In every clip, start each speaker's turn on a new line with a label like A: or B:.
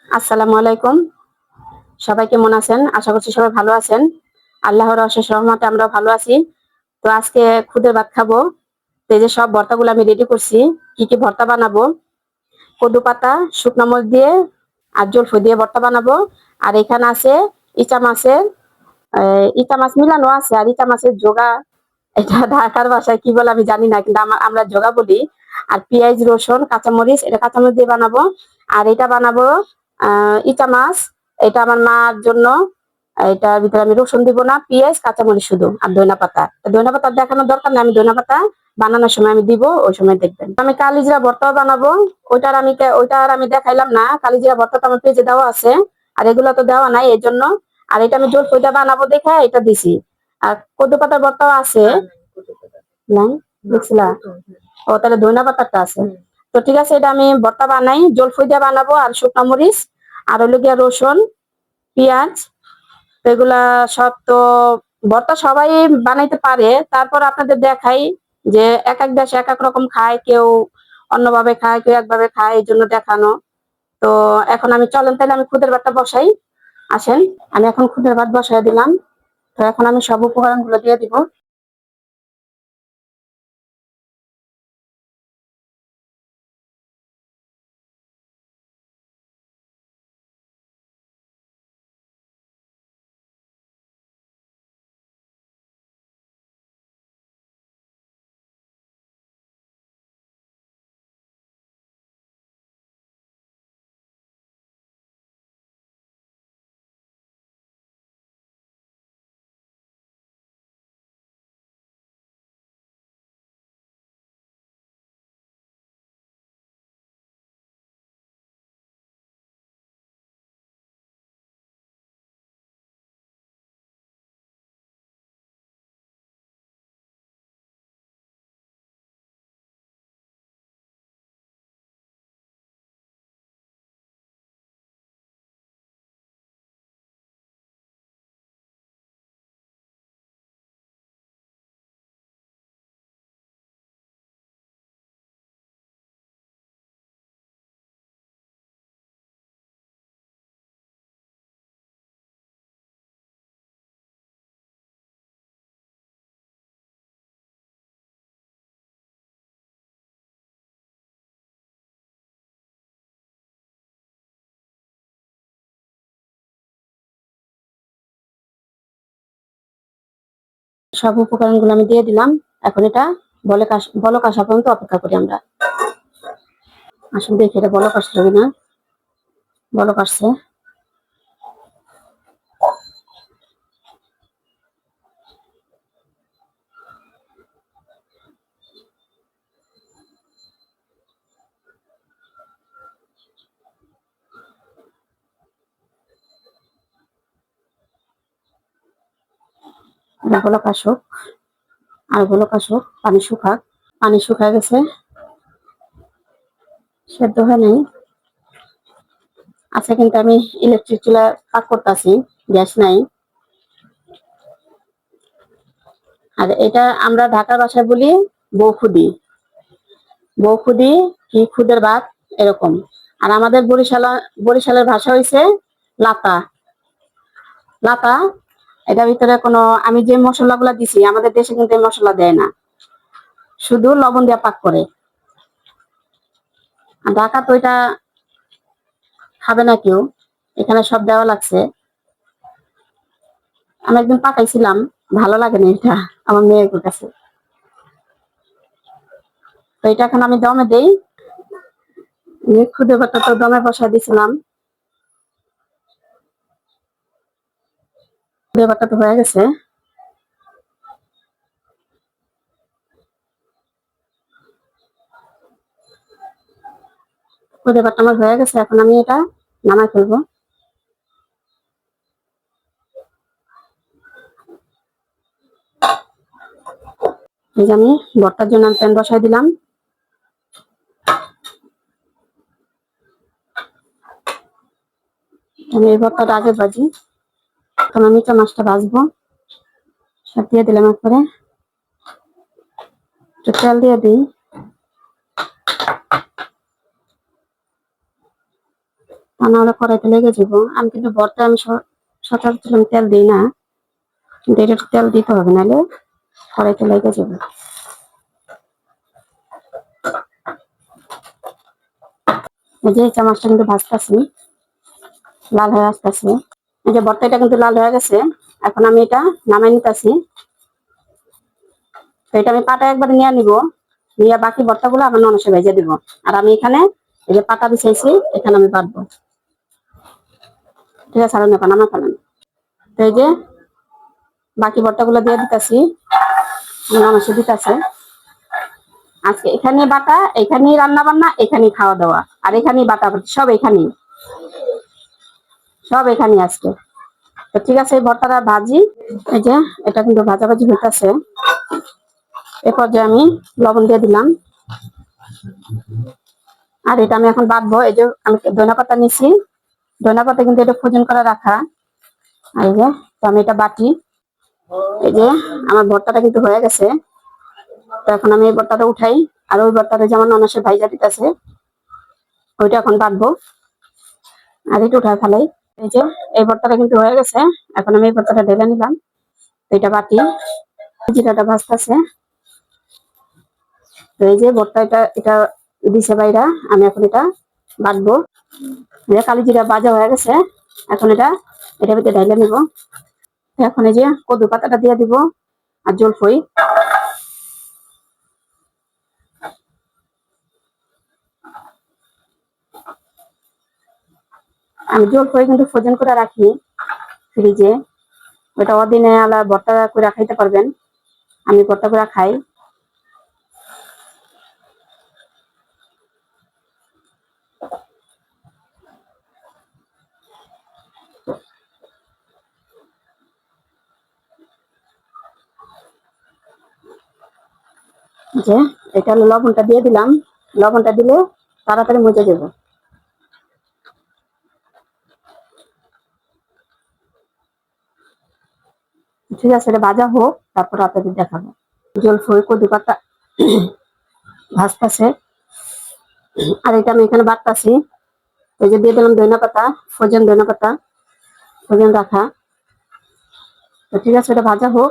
A: আসসালামু আলাইকুম। সবাই কেমন আছেন? আশা করছি সবাই ভালো আছেন। আল্লাহর অশেষ রহমতে আমরা ভালো আছি। তো আজকে খুদের ভাত খাবো। তো এই যে সব ভর্তাগুলো আমি রেডি করছি। কি কি ভর্তা বানাবো? কদু পাতা, শুকনো মরিচ দিয়ে আর জলফই দিয়ে ভর্তা বানাবো। আর এখানে আছে ইচা মাছের ইচা মাছ মিলানো আছে আর ইচা মাছের জোগা। এটা ঢাকার ভাষায় কি বলে আমি জানি না, কিন্তু আমরা জোগা বলি। আর পেঁয়াজ, রসুন, কাঁচামরিচ, এটা কাঁচামরিচ দিয়ে বানাবো। আর এটা বানাবো ইচা মাছ। এটা আমার মার জন্য। এটার ভিতরে আমি রসুন দিব না, পেঁয়াজ, কাঁচামরিচ শুধু আর ধনিয়া পাতা। ধনিয়া পাতা দেখানোর দরকার নেই, আমি ধনিয়া পাতা বানানোর সময় আমি দিব, ওই সময় দেখবেন। আমি কালিজিরা ভর্তাও বানাবো। ওইটার আমি দেখাইলাম না। কালিজিরা ভর্তা তো আমার পেজে দেওয়া আছে, আর এগুলো তো দেওয়া নাই এই জন্য। আর এটা আমি জলফইটা বানাবো দেখে এটা দিছি। আর কদু পাতার ভর্তাও আছে। নাই দেখছিলা? ও তাহলে ধনিয়া পাতাটা আছে। তো ঠিক আছে, এটা আমি ভর্তা বানাই, জলফই দিয়ে বানাবো। আর শুকনো মরিচ, আর হলো গিয়া রসুন, পেঁয়াজ। তো এগুলা সব তো ভর্তা সবাই বানাইতে পারে, তারপর আপনাদের দেখাই যে এক এক দেশে এক এক রকম খায়, কেউ অন্যভাবে খায়, কেউ একভাবে খায়, এই জন্য দেখানো। তো এখন আমি চলেন তাহলে আমি খুদের ভাতটা বসাই। আসেন, আমি এখন খুদের ভাত বসাই দিলাম। তো এখন আমি সব উপকরণ গুলো দিয়ে দিব। সব উপকরণ গুলো আমি দিয়ে দিলাম। এখন এটা বলক আসা পর্যন্ত অপেক্ষা করি আমরা। আসলে দেখি এটা বলক আসছে কিনা। বলক আসছে। বলক আসুক, আর বলক আসুক, পানি শুকাক। পানি শুকায় গেছে, সেদ্ধ হয় নাই। আচ্ছা, কিন্তু আমি ইলেকট্রিক চুলা পাক করতেছি, গ্যাস নাই। আর এটা আমরা ঢাকার ভাষায় বলি বৌখুদি। বৌখুদি কি খুদের ভাত, এরকম। আর আমাদের বরিশালের ভাষা হইছে লাতা। লাতা। এটার ভিতরে কোনো, আমি যে মশলাগুলা দিছি, আমাদের দেশে কিন্তু এই মশলা দেয় না, শুধু লবণ দিয়ে পাক করে। আর ঢাকা তো এটা খাবে না কেউ, এখানে সব দেওয়া লাগছে। আমি একদিন পাকাইছিলাম, ভালো লাগে না এটা আমার মেয়ের কাছে। তো এটা এখন আমি দমে দেই। খুদে ভাতটা তো দমে বসা দিছিলাম। খুদে ভাতটা তো হয়ে গেছে। খুদে ভাতটা আমার হয়ে গেছে, এখন আমি এটা নামাই ফেলবো। এই যে আমি ভর্তার জন্য প্যান বসাই দিলাম। আমি এই ভর্তাটা আগে ভাজি, এখন আমি মাছটা ভাজবো। সব দিয়ে দিলাম একবারে। একটু তেল দিয়ে দিই। তা নাহলে কড়াইতে লেগে যাবো। আমি কিন্তু ভর্তা আমি সচরাচর আমি তেল দিই না, কিন্তু এটা তেল দিতে হবে, নাহলে কড়াইতে লেগে যাবে। এই যে চামচটা কিন্তু ভাজতেছি, লাল হয়ে আসতেছে। এই যে ভর্তাটা কিন্তু লাল হয়ে গেছে, এখন আমি এটা নামাই নিতেছি। তো এটা আমি পাটা একবার নিয়ে নিব, নিয়ে বাকি ভর্তাগুলো আমার ননসে ভেজে দিব। আর আমি এখানে এই যে পাতা বিছাইছি, এখানে আমি বাটবো। ঠিক আছে, আর নামা ফেলেন। তো এই যে বাকি ভর্তাগুলো দিয়ে দিতেছি, ননসে দিতেছে। আজকে এখানে বাটা, এখানেই রান্না বান্না, এখানেই খাওয়া দাওয়া, আর এখানেই বাটা সব এখানেই, সব এখানেই আজকে। তো ঠিক আছে, এই ভর্তাটা ভাজি। এই যে এটা কিন্তু ভাজাভাজি হইতেছে। এ পর্যায়ে আমি লবণ দিয়ে দিলাম, আর এটা আমি এখন বাটবো। এই যে আমি ধনিয়া পাতা নিছি, ধনিয়া পাতা কিন্তু এটা ফোজন করে রাখা। এই যে, তো আমি এটা বাটি। এই যে আমার ভর্তাটা কিন্তু হয়ে গেছে। তো এখন আমি এই ভর্তাটা উঠাই, আর ওই ভর্তাটা যেমন ননসের ভাইজা দিতেছে, ওইটা এখন বাটবো, আর এটা উঠায় ফেলাই। এই যে এই ভর্তাটা কিন্তু হয়ে গেছে, এখন আমি এই ভর্তাটা ঢেলে নিলাম। এটা বাটি, জিরাটা ভাজতেছে। তো এই যে ভর্তা এটা এটা দিছে বাইরা, আমি এখন এটা বাটবো। কালি জিরা ভাজা হয়ে গেছে, এখন এটা ভিতরে ঢেলে নিব। এখন এই যে কদু পাতাটা দিয়ে দিব, আর জলফই। আমি জলফই কিন্তু ফ্রোজেন করে রাখি ফ্রিজে, ওটা অদিনে আলা ভর্তা করে খাইতে পারবেন। আমি ভর্তা করে খাই। যে এটা লবণটা দিয়ে দিলাম, লবণটা দিলে তাড়াতাড়ি মজে যাবে। ঠিক আছে, এটা ভাজা হোক, তারপর আপনাদের দেখাবো। জলফই কদু পাতা ভাজতেছে, আর এটা আমি এখানে বাটতাছি। এই যে দিয়ে দিলাম ধনিয়া পাতা, ফ্রোজেন ধনিয়া পাতা, ফ্রোজেন রাখা। তো ঠিক আছে, এটা ভাজা হোক।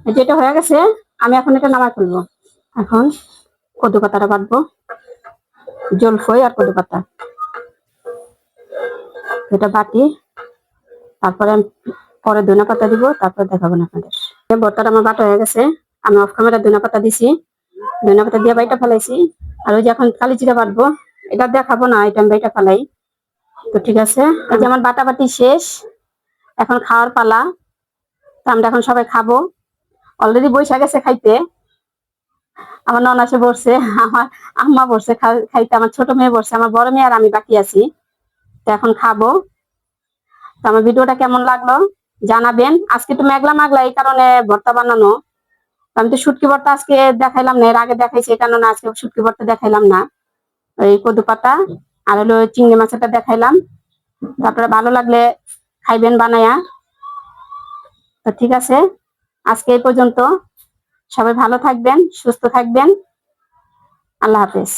A: এই যে এটা হয়ে গেছে, আমি এখন এটা নামাই ফেলবো। এখন কদু পাতাটা বাটবো, জলফই আর কদু পাতা এটা বাটি, তারপরে আমি পরে ধনিয়া পাতা দিব, তারপর দেখাবো না আপনাদের। ভর্তাটা আমার বাটা হয়ে গেছে, আমি অফ ক্যামেরা ধনিয়া পাতা দিছি, ধনিয়া পাতা দিয়ে বাইটা ফেলাইছি। আর ওই যে এখন কালি জিরা বাটবো, এটা দেখাবো না, এটা আমি বাইটা ফেলাই। তো ঠিক আছে, এই যে আমার বাটা বাটি শেষ, এখন খাওয়ার পালা। তো আমরা এখন সবাই খাবো। অলরেডি বৈশা গেছে খাইতে, আমার ননাসে বসছে, আমার আম্মা বসছে খাইতে, আমার ছোট মেয়ে বসছে, আমার বড় মেয়ে আর আমি বাকি আছি। তো এখন খাবো। তো আমার ভিডিওটা কেমন লাগলো জানাবেন। আজকে একটু মেঘলা মেঘলা, এই কারণে ভর্তা বানানো। আমি তো শুটকি ভর্তা আজকে দেখাইলাম না, এর আগে দেখাইছি, এই কারণে আজকে শুটকি ভর্তা দেখাইলাম না। ওই কদু পাতা আর হলো চিংড়ি মাছটা দেখাইলাম। তারপরে ভালো লাগলে খাইবেন বানায়া। তো ঠিক আছে, আজকে এই পর্যন্ত। সবাই ভালো থাকবেন, সুস্থ থাকবেন। আল্লাহ হাফেজ।